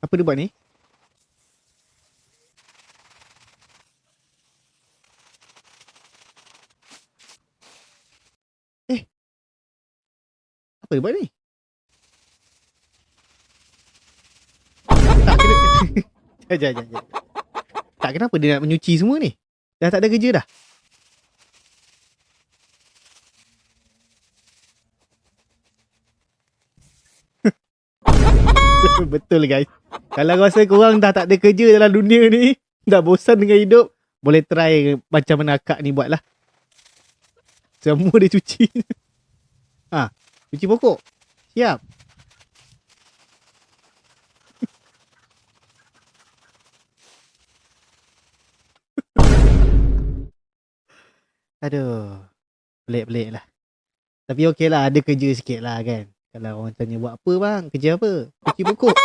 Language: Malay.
Apa dia buat ni? Eh, apa dia buat ni? Tak kena. Jap. Tak, kenapa dia nak menyuci semua ni? Dah tak ada kerja dah. Betul guys. Kalau rasa korang dah tak ada kerja dalam dunia ni, dah bosan dengan hidup, boleh try macam mana akak ni buat lah. Semua dia cuci. Ha, cuci pokok. Siap. Aduh. Pelik-pelik lah. Tapi okey lah, ada kerja sikit lah kan. Kalau orang tanya buat apa bang, kerja apa? Cuci pokok.